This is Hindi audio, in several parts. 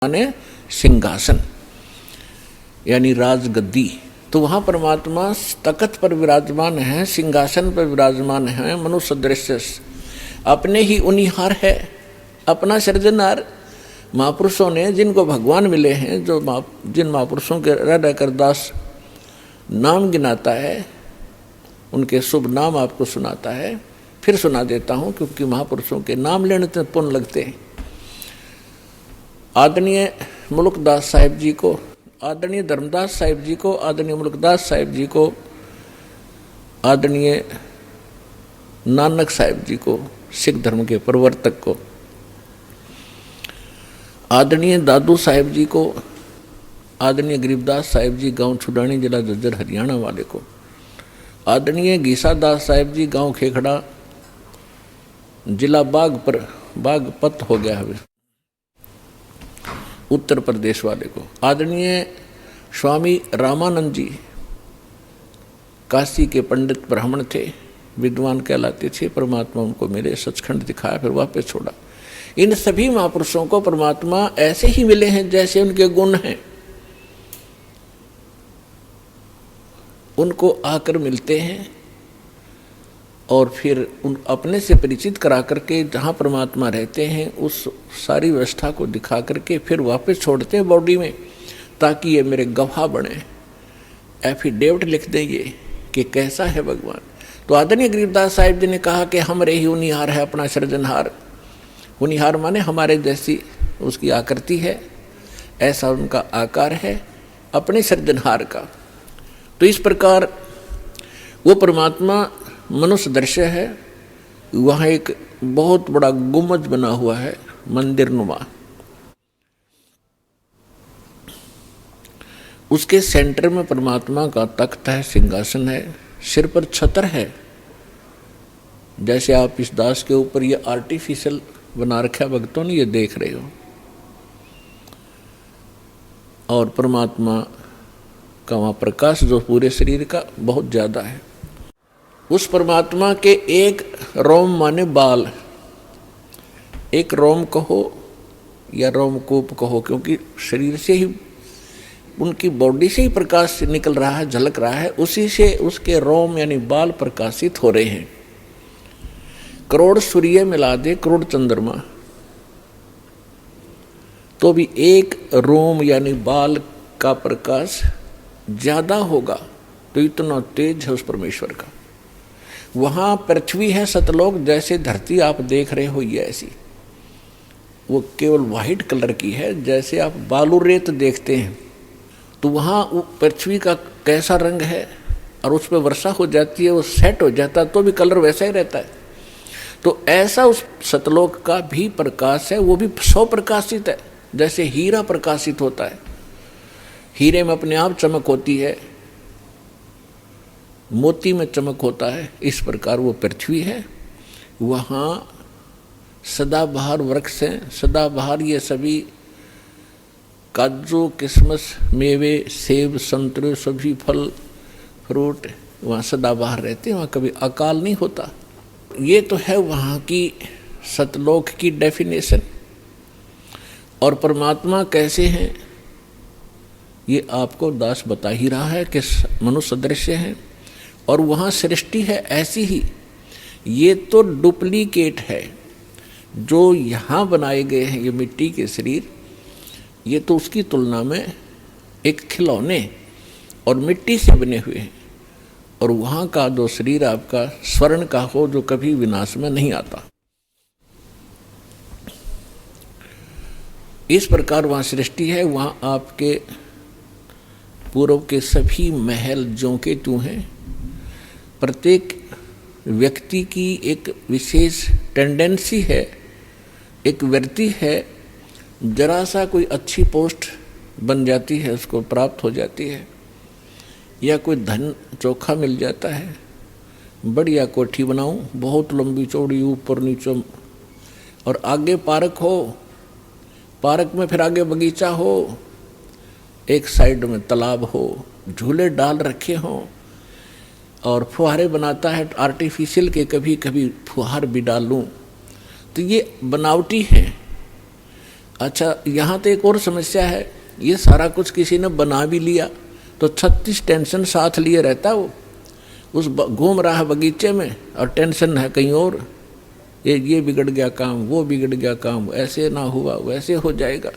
माने सिंहासन यानी राजगद्दी। तो वहाँ परमात्मा तख्त पर विराजमान है, सिंहासन पर विराजमान है, मनुष्य दृश्य अपने ही उनिहार है, अपना सृजनहार। महापुरुषों ने जिनको भगवान मिले हैं, जो जिन महापुरुषों के हृदय कर दास नाम गिनाता है, उनके शुभ नाम आपको सुनाता है। फिर सुना देता हूँ क्योंकि महापुरुषों के नाम लेने से पुण्य लगते हैं। आदरणीय मुल्कदास साहिब जी को, आदरणीय धर्मदास साहिब जी को, आदरणीय मुल्कदास साहिब जी को, आदरणीय नानक साहिब जी को, सिख धर्म के प्रवर्तक को, आदरणीय दादू साहिब जी को, आदरणीय गरीबदास साहिब जी गांव छुडानी जिला झज्जर हरियाणा वाले को, आदरणीय गीसा दास साहिब जी गांव खेखड़ा जिला बागपत हो गया है उत्तर प्रदेश वाले को, आदरणीय स्वामी रामानंद जी काशी के पंडित ब्राह्मण थे, विद्वान कहलाते थे। परमात्मा उनको मिले, सचखंड दिखाया, फिर वापस छोड़ा। इन सभी महापुरुषों को परमात्मा ऐसे ही मिले हैं जैसे उनके गुण हैं, उनको आकर मिलते हैं और फिर उन अपने से परिचित करा करके जहाँ परमात्मा रहते हैं उस सारी व्यवस्था को दिखा करके फिर वापस छोड़ते हैं बॉडी में, ताकि ये मेरे गवाह बने, एफिडेविट लिख देंगे कि कैसा है भगवान। तो आदरणीय गरीबदास साहिब जी ने कहा कि हमरे ही उनिहार है अपना सृजनहार। उनिहार माने हमारे जैसी उसकी आकृति है, ऐसा उनका आकार है अपने सृजनहार का। तो इस प्रकार वो परमात्मा मनुष्य दृश्य है। वहाँ एक बहुत बड़ा गुम्बद बना हुआ है मंदिर नुमा, उसके सेंटर में परमात्मा का तख्त है, सिंहासन है, सिर पर छत्र है। जैसे आप इस दास के ऊपर ये आर्टिफिशियल बना रखा है भक्तों ने, ये देख रहे हो। और परमात्मा का वहाँ प्रकाश जो पूरे शरीर का बहुत ज़्यादा है। उस परमात्मा के एक रोम माने बाल, एक रोम कहो या रोमकूप कहो, क्योंकि शरीर से ही उनकी बॉडी से ही प्रकाश निकल रहा है, झलक रहा है, उसी से उसके रोम यानी बाल प्रकाशित हो रहे हैं। करोड़ सूर्य मिला दे, करोड़ चंद्रमा, तो भी एक रोम यानी बाल का प्रकाश ज्यादा होगा। तो इतना तेज है उस परमेश्वर का। वहाँ पृथ्वी है सतलोक, जैसे धरती आप देख रहे हो ये ऐसी, वो केवल वाइट कलर की है, जैसे आप बालू रेत देखते हैं। तो वहाँ पृथ्वी का कैसा रंग है और उस पर वर्षा हो जाती है, वो सेट हो जाता है तो भी कलर वैसा ही रहता है। तो ऐसा उस सतलोक का भी प्रकाश है, वो भी सौ प्रकाशित है, जैसे हीरा प्रकाशित होता है। हीरे में अपने आप चमक होती है, मोती में चमक होता है, इस प्रकार वो पृथ्वी है। वहाँ सदाबहार वृक्ष हैं, सदाबहार ये सभी काजू, किशमिश, मेवे, सेब, संतरे, सभी फल फ्रूट वहाँ सदाबहार रहते हैं, वहाँ कभी अकाल नहीं होता। ये तो है वहाँ की सतलोक की डेफिनेशन। और परमात्मा कैसे हैं ये आपको दास बता ही रहा है कि मनुष्य दृश्य हैं और वहाँ सृष्टि है ऐसी ही। ये तो डुप्लीकेट है जो यहाँ बनाए गए हैं, ये मिट्टी के शरीर, ये तो उसकी तुलना में एक खिलौने और मिट्टी से बने हुए हैं। और वहाँ का जो शरीर आपका स्वर्ण का हो, जो कभी विनाश में नहीं आता। इस प्रकार वहाँ सृष्टि है। वहाँ आपके पूर्व के सभी महल ज्यों के त्यों हैं। प्रत्येक व्यक्ति की एक विशेष टेंडेंसी है, एक वृत्ति है, जरा सा कोई अच्छी पोस्ट बन जाती है, उसको प्राप्त हो जाती है, या कोई धन चोखा मिल जाता है, बढ़िया कोठी बनाऊं, बहुत लंबी चौड़ी, ऊपर नीचे, और आगे पार्क हो, पार्क में फिर आगे बगीचा हो, एक साइड में तालाब हो, झूले डाल रखे हों, और फुहारे बनाता है आर्टिफिशियल के, कभी कभी फुहार भी डाल लूँ। तो ये बनावटी है। अच्छा, यहाँ तो एक और समस्या है, ये सारा कुछ किसी ने बना भी लिया तो 36 टेंशन साथ लिए रहता वो, उस घूम रहा है बगीचे में और टेंशन है कहीं और, ये बिगड़ गया काम, वो बिगड़ गया काम, ऐसे ना हुआ वैसे हो जाएगा।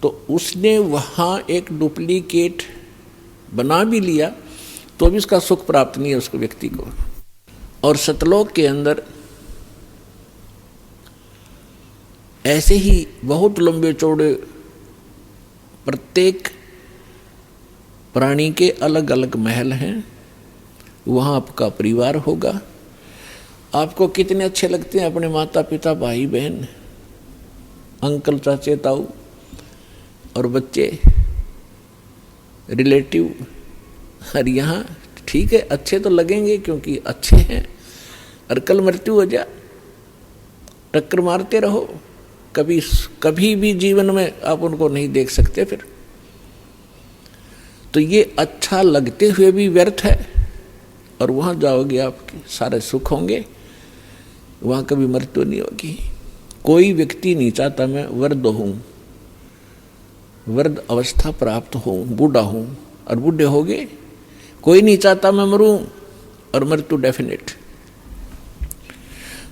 तो उसने वहाँ एक डुप्लीकेट बना भी लिया तो भी उसका सुख प्राप्त नहीं है उसको, व्यक्ति को। और सतलोक के अंदर ऐसे ही बहुत लंबे चौड़े प्रत्येक प्राणी के अलग अलग महल हैं, वहाँ आपका परिवार होगा। आपको कितने अच्छे लगते हैं अपने माता पिता, भाई बहन, अंकल चाचे ताऊ और बच्चे, रिलेटिव। और यहाँ ठीक है, अच्छे तो लगेंगे क्योंकि अच्छे हैं, और कल मृत्यु हो जा, टक्कर मारते रहो, कभी भी जीवन में आप उनको नहीं देख सकते फिर। तो ये अच्छा लगते हुए भी व्यर्थ है, और वहाँ जाओगे आपके सारे सुख होंगे, वहाँ कभी मृत्यु नहीं होगी। कोई व्यक्ति नहीं चाहता मैं वृद्ध हूँ, वृद्ध अवस्था प्राप्त हूँ, बूढ़ा हूँ, और बूढ़े हो गए। कोई नहीं चाहता मैं मरूं, और मृत्यु डेफिनेट।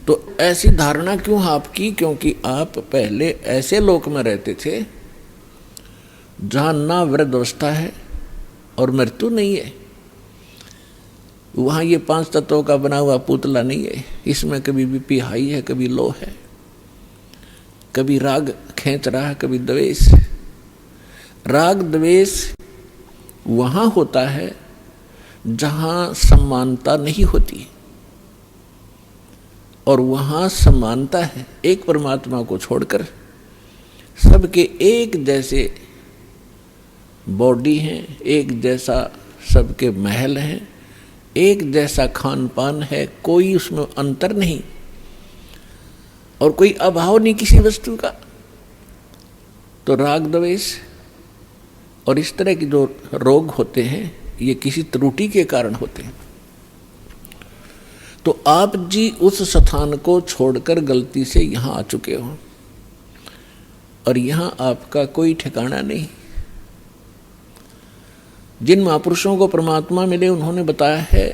तो ऐसी धारणा क्यों आपकी? क्योंकि आप पहले ऐसे लोक में रहते थे जहाँ ना वृद्ध अवस्था है और मृत्यु नहीं है। वहाँ ये 5 तत्वों का बना हुआ पुतला नहीं है, इसमें कभी बीपी हाई है, कभी लो है, कभी राग खींच रहा है, कभी द्वेष। राग द्वेष वहाँ होता है जहाँ समानता नहीं होती, और वहाँ समानता है एक परमात्मा को छोड़कर। सबके एक जैसे बॉडी हैं, एक जैसा सबके महल हैं, एक जैसा खान पान है, कोई उसमें अंतर नहीं, और कोई अभाव नहीं किसी वस्तु का। तो राग द्वेष और इस तरह के जो रोग होते हैं ये किसी त्रुटि के कारण होते हैं। तो आप जी उस स्थान को छोड़कर गलती से यहाँ आ चुके हो, और यहाँ आपका कोई ठिकाना नहीं। जिन महापुरुषों को परमात्मा मिले उन्होंने बताया है,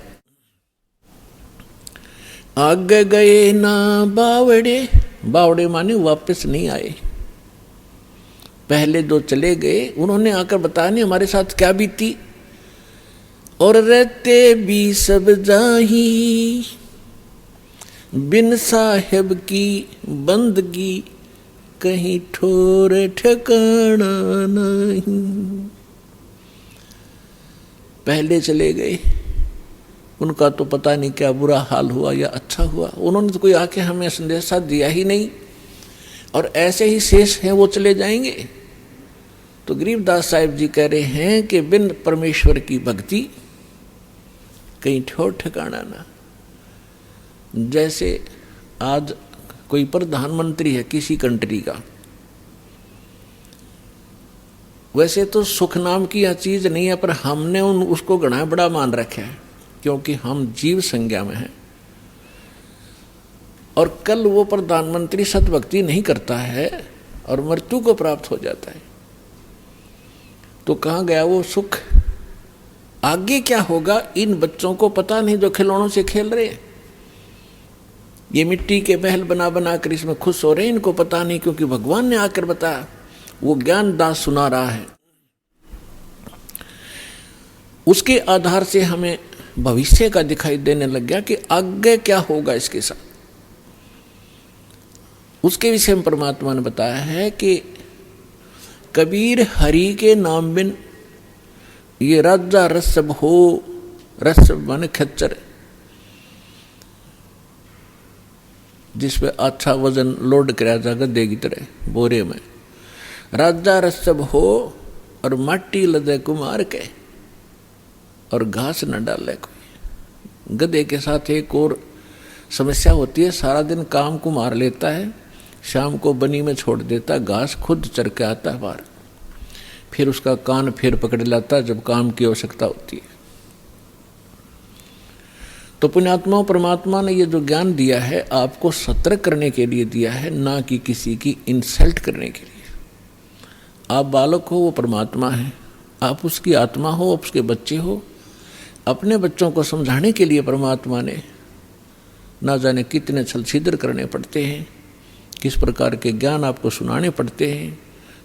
आगे गए ना बावड़े, बावड़े माने वापस नहीं आए। पहले जो चले गए उन्होंने आकर बताया नहीं हमारे साथ क्या बीती, और रहते भी सब जाही, बिन साहेब की बंदगी कहीं ठोर ठिकाना नहीं। पहले चले गए, उनका तो पता नहीं क्या बुरा हाल हुआ या अच्छा हुआ, उन्होंने तो कोई आके हमें संदेशा दिया ही नहीं, और ऐसे ही शेष हैं वो चले जाएंगे। तो गरीबदास साहिब जी कह रहे हैं कि बिन परमेश्वर की भक्ति कहीं ठोर ठिकाना ना। जैसे आज कोई प्रधानमंत्री है किसी कंट्री का, वैसे तो सुख नाम की यह चीज नहीं है, पर हमने उसको घना बड़ा मान रखा है क्योंकि हम जीव संज्ञा में हैं। और कल वो प्रधानमंत्री सतभक्ति नहीं करता है और मृत्यु को प्राप्त हो जाता है, तो कहाँ गया वो सुख? आगे क्या होगा इन बच्चों को पता नहीं जो खिलौनों से खेल रहे हैं। ये मिट्टी के महल बना बना कर इसमें खुश हो रहे हैं, इनको पता नहीं, क्योंकि भगवान ने आकर बताया, वो ज्ञान दास सुना रहा है। उसके आधार से हमें भविष्य का दिखाई देने लग गया कि आगे क्या होगा इसके साथ। उसके विषय में परमात्मा ने बताया है कि कबीर हरि के नाम बिन ये राजा रसब हो, रसब माने खच्चर, जिसपे अच्छा वजन लोड कराया जाएगा गद्दे की तरह बोरे में। राजा रसब हो और माटी लदे कुमार के, और घास न डाले कोई। गधे के साथ एक और समस्या होती है, सारा दिन काम को मार लेता है, शाम को बनी में छोड़ देता, घास खुद चर के आता है बाहर, फिर उसका कान फिर पकड़ लाता जब काम की आवश्यकता होती है। तो पुण्यात्माओं, परमात्मा ने ये जो ज्ञान दिया है आपको सतर्क करने के लिए दिया है, ना कि किसी की इंसल्ट करने के लिए। आप बालक हो, वो परमात्मा है, आप उसकी आत्मा हो, उसके बच्चे हो। अपने बच्चों को समझाने के लिए परमात्मा ने ना जाने कितने छल छिद्र करने पड़ते हैं, किस प्रकार के ज्ञान आपको सुनाने पड़ते हैं,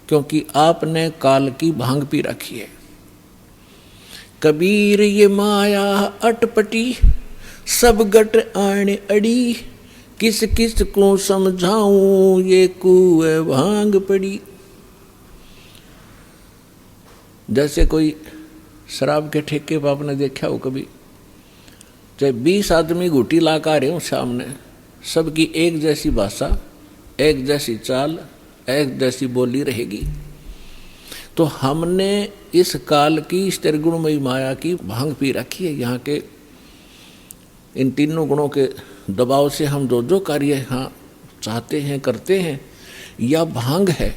क्योंकि आपने काल की भांग पी रखी है। कबीर ये माया अटपटी, सब गट आने अड़ी, किस किस को समझाऊं ये कुए भांग पड़ी। जैसे कोई शराब के ठेके पर आपने देखा हो कभी, चाहे 20 आदमी घूटी ला कर आ रहे हो सामने, सबकी एक जैसी भाषा, एक जैसी चाल, एक जैसी बोली रहेगी। तो हमने इस काल की इस त्रिगुणमयी माया की भांग पी रखी है। यहाँ के इन तीनों गुणों के दबाव से हम जो जो कार्य यहाँ चाहते हैं, करते हैं, यह भांग है।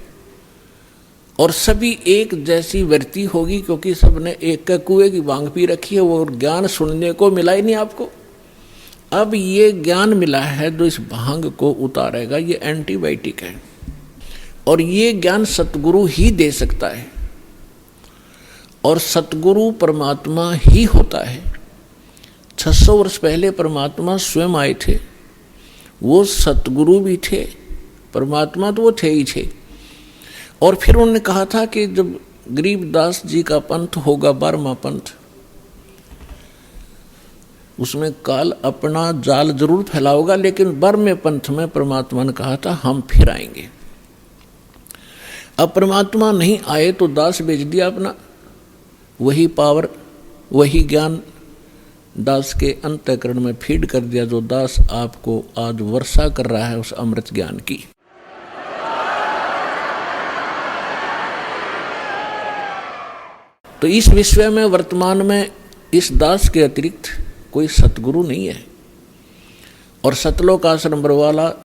और सभी एक जैसी वृत्ति होगी, क्योंकि सबने एक का कुएं की भांग पी रखी है। वो ज्ञान सुनने को मिला ही नहीं आपको। अब ये ज्ञान मिला है जो इस भांग को उतारेगा, ये एंटीबायोटिक है। और ये ज्ञान सतगुरु ही दे सकता है, और सतगुरु परमात्मा ही होता है। 600 वर्ष पहले परमात्मा स्वयं आए थे, वो सतगुरु भी थे, परमात्मा तो वो थे ही थे। और फिर उन्होंने कहा था कि जब गरीबदास जी का पंथ होगा 12वां पंथ, उसमें काल अपना जाल जरूर फैलाओगा, लेकिन 12वें पंथ में परमात्मा ने कहा था हम फिर आएंगे। अब परमात्मा नहीं आए तो दास बेच दिया अपना, वही पावर, वही ज्ञान दास के अंतःकरण में फीड कर दिया, जो दास आपको आज वर्षा कर रहा है उस अमृत ज्ञान की। तो इस विश्व में वर्तमान में इस दास के अतिरिक्त कोई सतगुरु नहीं है। और सतलोक आश्रम बरवाला